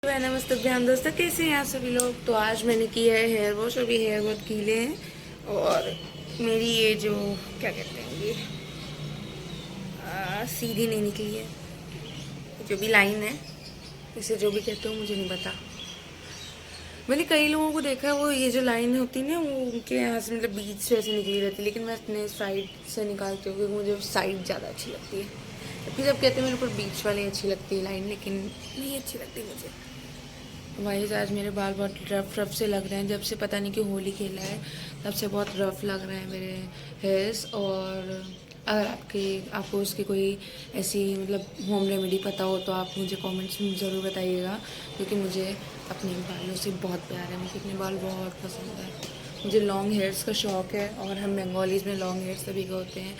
नमस्ते दोस्तों, कैसे हैं आप सभी लोग। तो आज मैंने किया है हेयर वॉश। अभी हेयर बहुत गीले हैं और मेरी ये जो क्या कहते हैं ये सीधी नहीं निकली है, जो भी लाइन है, इसे जो भी कहते हो मुझे नहीं पता। मैंने कई लोगों को देखा है, वो ये जो लाइन होती है ना, वो उनके यहाँ से मतलब बीच से ऐसे निकली रहती है, लेकिन मैं अपने साइड से निकालती हूँ क्योंकि मुझे साइड ज़्यादा अच्छी लगती है। फिर सब कहते हैं मेरे को बीच वाली अच्छी लगती है लाइन, लेकिन नहीं अच्छी लगती मुझे। वाइज आज मेरे बाल बहुत रफ से लग रहे हैं। जब से पता नहीं क्यों होली खेला है तब से बहुत रफ लग रहे हैं मेरे हेयर्स। और अगर आपको उसकी कोई ऐसी मतलब होम रेमेडी पता हो तो आप मुझे कमेंट्स में ज़रूर बताइएगा, क्योंकि मुझे अपने बालों से बहुत प्यार है। मुझे अपने बाल बहुत पसंद है। मुझे लॉन्ग हेयर्स का शौक़ है और हम बंगालीज़ में लॉन्ग हेयर्स सभी का होते हैं।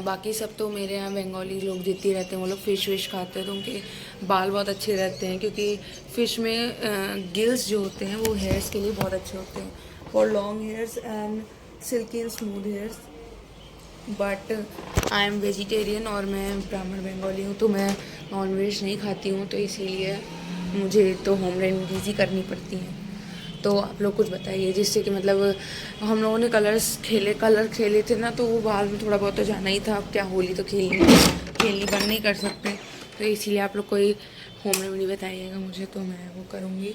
बाकी सब तो मेरे यहाँ बंगाली लोग जितने रहते हैं वो लोग फ़िश विश खाते हैं, तो उनके बाल बहुत अच्छे रहते हैं, क्योंकि फ़िश में गिल्स जो होते हैं वो हेयर्स के लिए बहुत अच्छे होते हैं, for long hairs and silkie and smooth hairs. But I am vegetarian और मैं ब्राह्मण बंगाली हूँ, तो मैं नॉन वेज नहीं खाती हूँ, तो इसीलिए मुझे तो होम रेमेडीज़ ही करनी पड़ती हैं। तो आप लोग कुछ बताइए जिससे कि मतलब हम लोगों ने कलर खेले थे ना, तो वो बाल में थोड़ा बहुत तो जाना ही था। अब क्या होली तो खेलनी बंद नहीं कर सकते, तो इसीलिए आप लोग कोई होम रेमेडी बताइएगा मुझे, तो मैं वो करूँगी।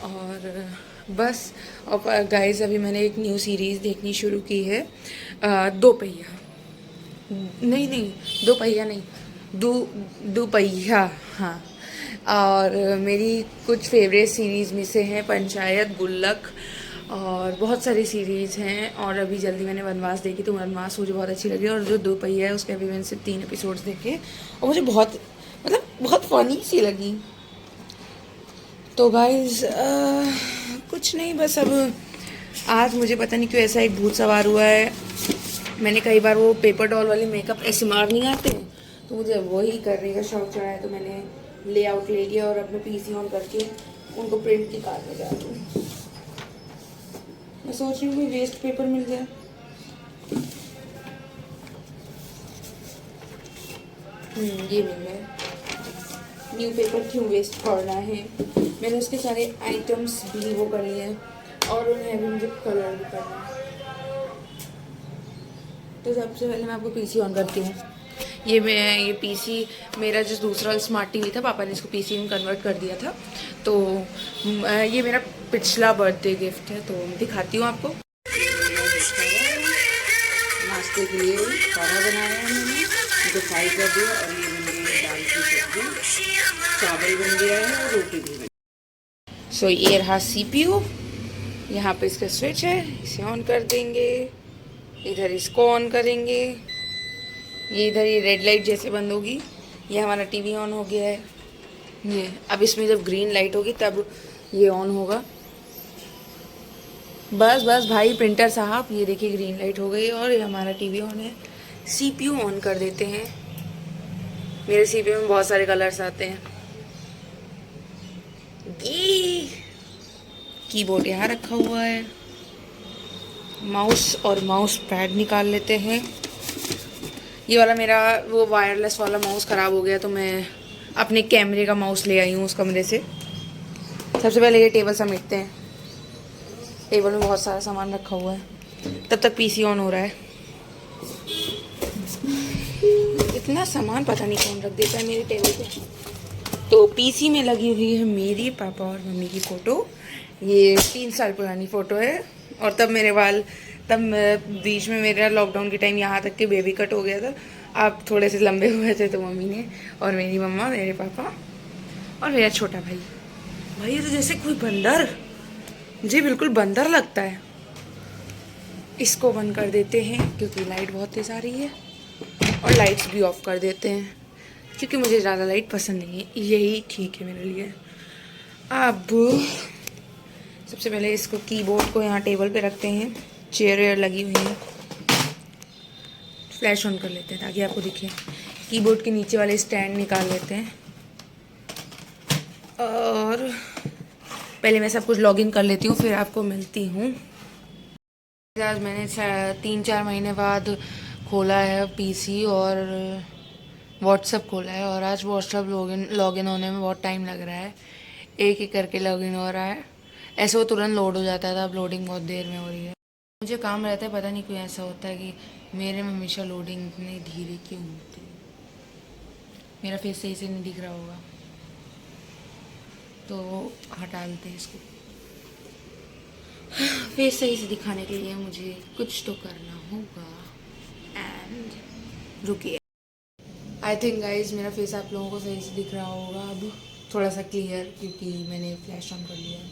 और बस। और गाइस, अभी मैंने एक न्यू सीरीज़ देखनी शुरू की है, दो पहिया नहीं, दो पहिया नहीं, दो पहिया, हाँ। और मेरी कुछ फेवरेट सीरीज़ में से हैं पंचायत, गुल्लक, और बहुत सारी सीरीज़ हैं। और अभी जल्दी मैंने वनवास देखी, तो वनवास मुझे बहुत अच्छी लगी। और जो दो पहिया है उसके अभी मैंने सिर्फ 3 एपिसोड्स देखे और मुझे बहुत फ़नी सी लगी। तो गाइस कुछ नहीं, बस अब आज मुझे पता नहीं क्यों ऐसा एक भूत सवार हुआ है। मैंने कई बार वो पेपर डॉल वाले मेकअप ऐसे मार नहीं आते, तो मुझे वही करने का शौक चढ़ा है। तो मैंने लेआउट ले लिया और अपने पीसी ऑन करके उनको प्रिंट निकालने जा रही हूँ। मैं सोच रही हूँ कोई वेस्ट पेपर मिल जाए। ये मिल गया। न्यू पेपर क्यों वेस्ट करना है। मैंने उसके सारे आइटम्स भी वो कर लिए हैं और उन्हें अभी मुझे कलर भी करना है। तो सबसे पहले मैं आपको पीसी ऑन करती हूँ। ये पीसी मेरा जो दूसरा स्मार्ट टीवी था, पापा ने इसको पीसी में कन्वर्ट कर दिया था। तो ये मेरा पिछला बर्थडे गिफ्ट है, तो दिखाती हूँ आपको। नाश्ते के लिए खाना बनाया है मैंने, इनको फ्राई कर दिया और ये बन गई है दाल की सब्जी, चावल बन गया है और रोटी भी बन। सो ये रहा CPU। यहाँ पे इसका स्विच है, इसे ऑन कर देंगे। इधर इसको ऑन करेंगे, ये इधर ये रेड लाइट जैसे बंद होगी। ये हमारा टीवी ऑन हो गया है। ये अब इसमें जब ग्रीन लाइट होगी तब ये ऑन होगा। बस बस भाई प्रिंटर साहब, ये देखिए ग्रीन लाइट हो गई और ये हमारा टीवी ऑन है। CPU ऑन कर देते हैं। मेरे CPU में बहुत सारे कलर्स आते हैं। ये कीबोर्ड यहाँ रखा हुआ है। माउस और माउस पैड निकाल लेते हैं। ये वाला मेरा वो वायरलेस वाला माउस ख़राब हो गया, तो मैं अपने कैमरे का माउस ले आई हूँ उस कमरे से। सबसे पहले ये टेबल समेटते हैं। टेबल में बहुत सारा सामान रखा हुआ है, तब तक पीसी ऑन हो रहा है। इतना सामान पता नहीं कौन रख देता है मेरे टेबल पे। तो पीसी में लगी हुई है मेरी पापा और मम्मी की फ़ोटो। ये 3 साल पुरानी फ़ोटो है। और तब बीच में मेरा लॉकडाउन के टाइम यहाँ तक के बेबी कट हो गया था। आप थोड़े से लंबे हुए थे, तो मम्मी ने और मेरी मम्मा, मेरे पापा और मेरा छोटा भाई। भाई तो जैसे कोई बंदर, मुझे बिल्कुल बंदर लगता है। इसको बंद कर देते हैं क्योंकि लाइट बहुत तेज़ आ रही है, और लाइट्स भी ऑफ कर देते हैं क्योंकि मुझे ज़्यादा लाइट पसंद नहीं है। यही ठीक है मेरे लिए। अब सबसे पहले इसको कीबोर्ड को यहाँ टेबल पे रखते हैं। चेयर वेयर लगी हुई है। फ्लैश ऑन कर लेते हैं ताकि आपको दिखे। कीबोर्ड के नीचे वाले स्टैंड निकाल लेते हैं और पहले मैं सब कुछ लॉगिन कर लेती हूँ, फिर आपको मिलती हूँ। आज मैंने 3-4 महीने बाद खोला है पीसी और व्हाट्सअप खोला है, और आज व्हाट्सअप लॉगिन होने में बहुत टाइम लग रहा है। एक एक करके लॉगिन हो रहा है। ऐसे वो तुरंत लोड हो जाता था, अब लोडिंग बहुत देर में हो रही है। मुझे काम रहता है, पता नहीं क्यों ऐसा होता है कि मेरे में हमेशा लोडिंग इतनी धीरे क्यों होती है। मेरा फेस सही से नहीं दिख रहा होगा तो हटा देते हैं इसको। फेस सही से दिखाने के लिए मुझे कुछ तो करना होगा। एंड रुकिए, आई थिंक गाइज मेरा फेस आप लोगों को सही से दिख रहा होगा अब, थोड़ा सा क्लियर, क्योंकि मैंने फ्लैश ऑन कर लिया है।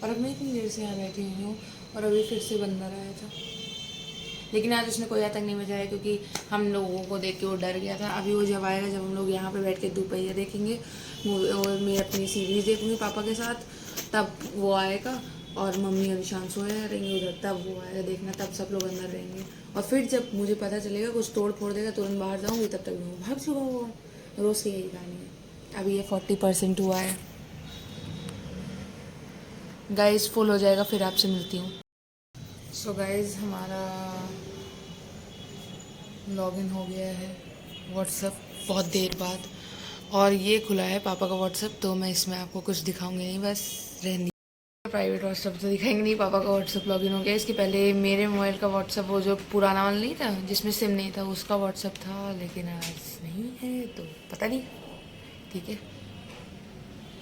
और अब मैं इतनी देर से यहाँ बैठी हुई हूँ और अभी फिर से बंदर आया था, लेकिन आज उसने कोई आतंक नहीं बजाया क्योंकि हम लोगों को देख के वो डर गया था। अभी वो जब आएगा, जब हम लोग यहाँ पे बैठ के दोपहिया देखेंगे और मैं अपनी सीरीज़ देखूँगी पापा के साथ, तब वो आएगा। और मम्मी और निशान सोए रहेंगे उधर, तब वो आएगा देखना, तब सब लोग अंदर रहेंगे। और फिर जब मुझे पता चलेगा कुछ तोड़ फोड़ देगा, तुरंत बाहर जाऊँगी, तब तक मैं भाग चुका होगा। रोज़ की यही कहानी है। अभी ये 40% हुआ है गाइज, फुल हो जाएगा फिर आपसे मिलती हूँ। सो गाइज हमारा लॉगिन हो गया है व्हाट्सएप बहुत देर बाद, और ये खुला है पापा का व्हाट्सएप, तो मैं इसमें आपको कुछ दिखाऊंगी नहीं, बस रहने प्राइवेट व्हाट्सएप तो दिखाएंगे नहीं। पापा का व्हाट्सएप लॉगिन हो गया। इसके पहले मेरे मोबाइल का व्हाट्सएप, वो जो पुराना वाला नहीं था जिसमें सिम नहीं था, उसका व्हाट्सएप था, लेकिन आज नहीं है तो पता नहीं। ठीक है,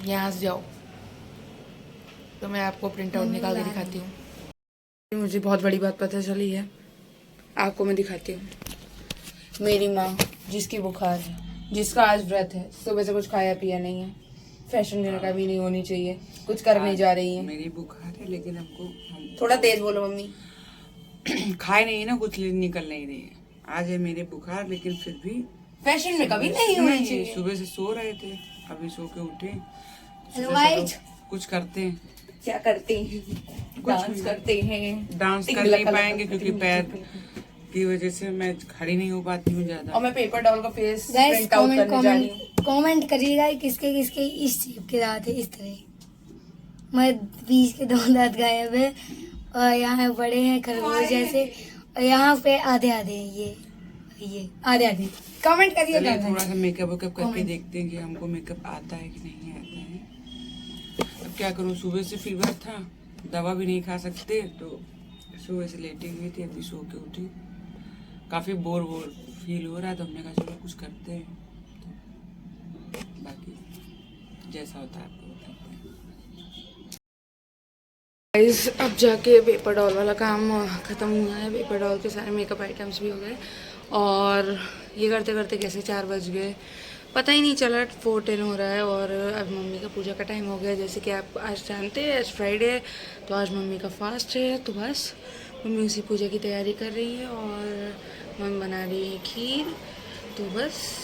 यहाँ से जाओ तो मैं आपको प्रिंट आउट निकाल के दिखाती हूँ। मुझे बहुत बड़ी बात पता चली है, आपको मैं दिखाती हूँ। मेरी माँ जिसकी बुखार है, जिसका आज व्रत है, सुबह से कुछ खाया पिया नहीं है, फैशन देने का भी नहीं होनी चाहिए, कुछ करने जा रही है। मेरी बुखार है लेकिन हमको थोड़ा तेज बोलो मम्मी। खाए नहीं ना, कुछ निकल नहीं रही है। आज है मेरे बुखार, लेकिन फिर भी फैशन में कभी नहीं होनी चाहिए। सुबह से सो रहे थे, अभी सो के उठे, कुछ करते हैं। क्या करते हैं? डांस करते हैं। डांस कर नहीं पाएंगे क्योंकि पैर की वजह से मैं खड़ी नहीं हो पाती हूँ ज्यादा। और मैं पेपर डॉल का फेस प्रिंट आउट करने जा रही हूँ। कमेंट करिएगा किसके किसके इस शेप के दांत है, इस तरह। मैं बीच के 2 दांत गायब है और यहाँ बड़े हैं खरगोश जैसे, और यहाँ पे आधे आधे हैं, ये आधे आधे। कमेंट करिएगा। थोड़ा सा मेकअप वेकअप करके देखते हैं कि हमको मेकअप आता है कि नहीं आता है। अब क्या करूँ, सुबह से फीवर था, दवा भी नहीं खा सकते, तो सुबह से लेटी हुई थी, अभी सो के उठी। काफी बोर फील हो रहा है, तो हमने कहा चलो कुछ करते हैं, तो बाकी जैसा होता है आपको बताते हैं। अब जाके पेपर डॉल वाला काम ख़त्म हुआ है, पेपर डॉल के सारे मेकअप आइटम्स भी हो गए, और ये करते करते कैसे 4 बज गए पता ही नहीं चला। 4:10 हो रहा है और अब मम्मी का पूजा का टाइम हो गया। जैसे कि आप आज जानते हैं आज फ्राइडे है, तो आज मम्मी का फास्ट है, तो बस मम्मी उसी पूजा की तैयारी कर रही है और मम्मी बना रही है खीर, तो बस।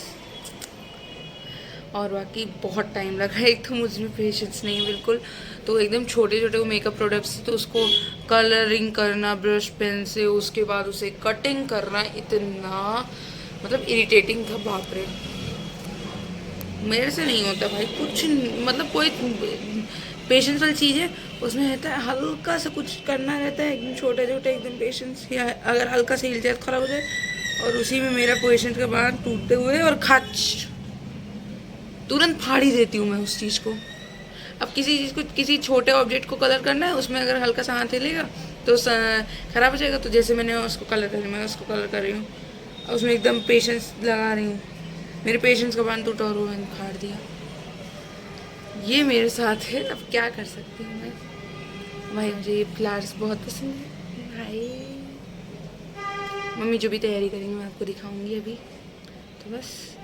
और बाकी बहुत टाइम लगा है, एक तो मुझमें पेशेंस नहीं है बिल्कुल, तो एकदम छोटे छोटे वो मेकअप प्रोडक्ट्स, तो उसको कलरिंग करना ब्रश पेन से, उसके बाद उसे कटिंग करना, इतना मतलब इरिटेटिंग था, बाप रे। मेरे से नहीं होता भाई कुछ, मतलब कोई पेशेंस वाली चीज़ है उसमें रहता है, हल्का सा कुछ करना रहता है, एकदम छोटे छोटे एकदम पेशेंस, या अगर हल्का सा हिल जाए तो खराब हो जाए, और उसी में मेरा पेशेंस का बांध टूटते हुए और खच तुरंत फाड़ ही देती हूँ मैं उस चीज़ को। अब किसी चीज़ को, किसी छोटे ऑब्जेक्ट को कलर करना है, उसमें अगर हल्का सा हाथ हिलेगा तो ख़राब हो जाएगा। तो जैसे मैंने उसको कलर कर, मैं उसको कलर कर रही हूँ, उसमें एकदम पेशेंस लगा रही हूँ, मेरे पेशेंस का बांध टूटा और वो मैंने फाड़ दिया। ये मेरे साथ है, अब क्या कर सकती हूँ मैं। भाई मुझे ये फ्लावर्स बहुत पसंद है भाई। मम्मी जो भी तैयारी करेंगी मैं आपको दिखाऊंगी अभी, तो बस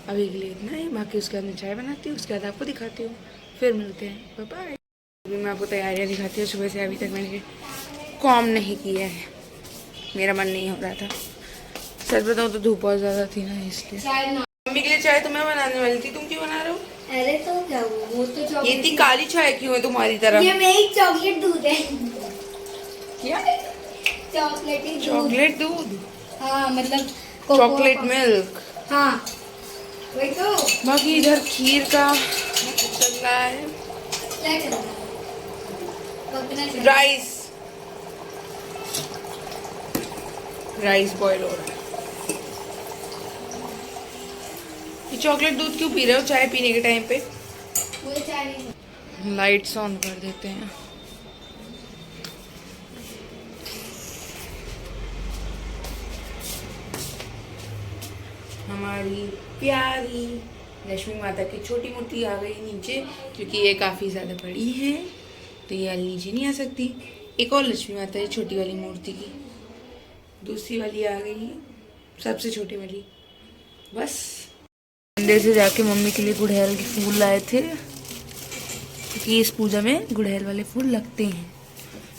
अभी के लिए इतना ही। बाकी उसके बाद मैं चाय बनाती हूँ, उसके बाद आपको दिखाती हूँ, फिर मिलते हैं, बाय बाय। अभी मैं आपको तैयारियाँ दिखाती हूँ। सुबह से अभी तक मैंने काम नहीं किया है, मेरा मन नहीं हो रहा था, सच बताऊँ तो धूप बहुत ज़्यादा थी ना, इसलिए। मम्मी के लिए चाय तो मैं बनाने वाली थी, तुम क्यों बना रहे हो? अरे तो क्या हुआ, वो तो चॉकलेट। ये इतनी काली चाय क्यों है तुम्हारी तरह? ये मेरी चॉकलेट दूध है। क्या? चॉकलेटी दूध। चॉकलेट दूध? हाँ मतलब चॉकलेट मिल्क। हाँ वही तो। बाकी इधर खीर का चल रहा है, क्या चल रहा है? राइस बॉईल हो रहा है। ये चॉकलेट दूध क्यों पी रहे हो चाय पीने के टाइम पे? लाइट्स ऑन कर देते हैं। हमारी प्यारी लक्ष्मी माता की छोटी मूर्ति आ गई नीचे, क्योंकि ये काफ़ी ज़्यादा बड़ी है तो ये नीचे नहीं आ सकती। एक और लक्ष्मी माता है छोटी वाली मूर्ति की, दूसरी वाली आ गई है, सबसे छोटी वाली। बस मंदिर से जाके मम्मी के लिए गुड़हल के फूल लाए थे, क्योंकि इस पूजा में गुड़हल वाले फूल लगते हैं,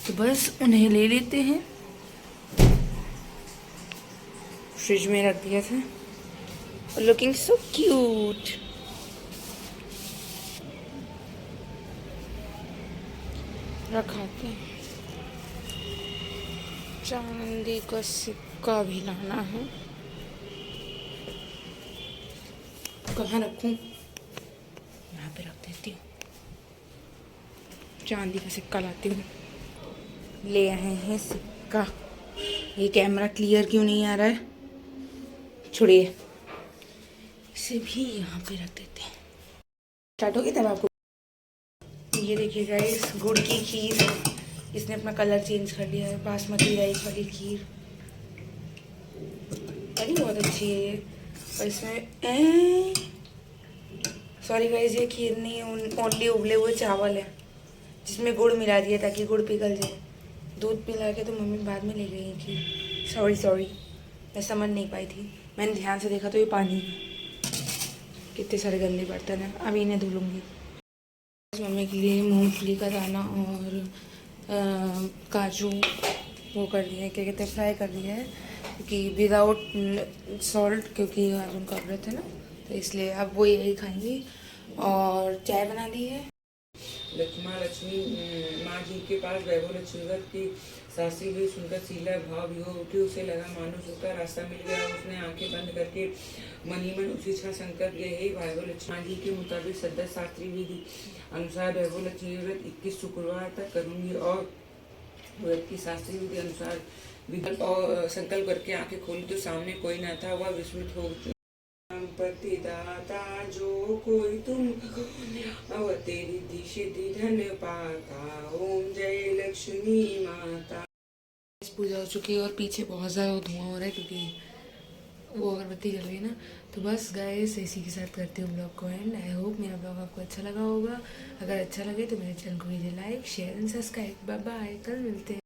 तो बस उन्हें ले लेते हैं। फ्रिज में रख दिया था। Looking so cute. रखाते हैं। चांदी का सिक्का भी लाना है। कहाँ रखूं? यहाँ पे रख देती हूँ। चांदी का सिक्का लाती हूँ। ले आए हैं सिक्का। ये कैमरा क्लियर क्यों नहीं आ रहा है? छोड़िए, इसे भी यहाँ पे रख देते हैं। स्टार्ट होगी तब आपको। ये देखिए गाइस, गुड़ की खीर। इसने अपना कलर चेंज कर लिया है। बासमती राइस वाली खीर अरे बहुत अच्छी है ये। और इसमें सॉरी गाइस, ये खीर नहीं है, ओनली उबले हुए चावल है जिसमें गुड़ मिला दिया ताकि गुड़ पिघल जाए। दूध पिला के तो मम्मी बाद में ले गई है खीर। सॉरी, मैं समझ नहीं पाई थी। मैंने ध्यान से देखा तो ये पानी है। कितने सारे गंदे बर्तन हैं, अभी इन्हें धो लूँगी। मम्मी के लिए मूंगफली का दाना और काजू वो कर दिया है, क्या कहते हैं, फ्राई कर दिया है, क्योंकि विदाउट सॉल्ट, क्योंकि आज उनका व्रत है ना, तो इसलिए अब वो यही खाएंगी। और चाय बना दी है। लक्ष्मी माँ जी के पास वैभव लक्ष्मी व्रत की शास्त्री हुई सुनकर शीला भाव विहो उठी। उसे लगा मानो उसका रास्ता मिल गया। उसने आंखें बंद करके मनी मन उसी क्षण संकल्प किया, हे वैभव लक्ष्मी माँ जी के मुताबिक सद्य शास्त्री विधि अनुसार वैभव लक्ष्मी व्रत 21 शुक्रवार तक करूंगी। और व्रत की शास्त्री विधि अनुसार विकल्प और संकल्प करके आंखें खोली तो सामने कोई न था। वह विस्मित हो संपत्ति दाता जो कोई तुम तेरी सिद्धि धन पाता। ओम जय लक्ष्मी माता। पूजा हो चुकी है और पीछे बहुत ज़्यादा धुआं हो रहा है, क्योंकि वो अगरबत्ती जल रही है ना। तो बस गाइस, इसी के साथ करती हूँ ब्लॉग को एंड। आई होप मेरा ब्लॉग आपको अच्छा लगा होगा। अगर अच्छा लगे तो मेरे चैनल को कीजिए like, share and subscribe. Bye bye, कल मिलते हैं।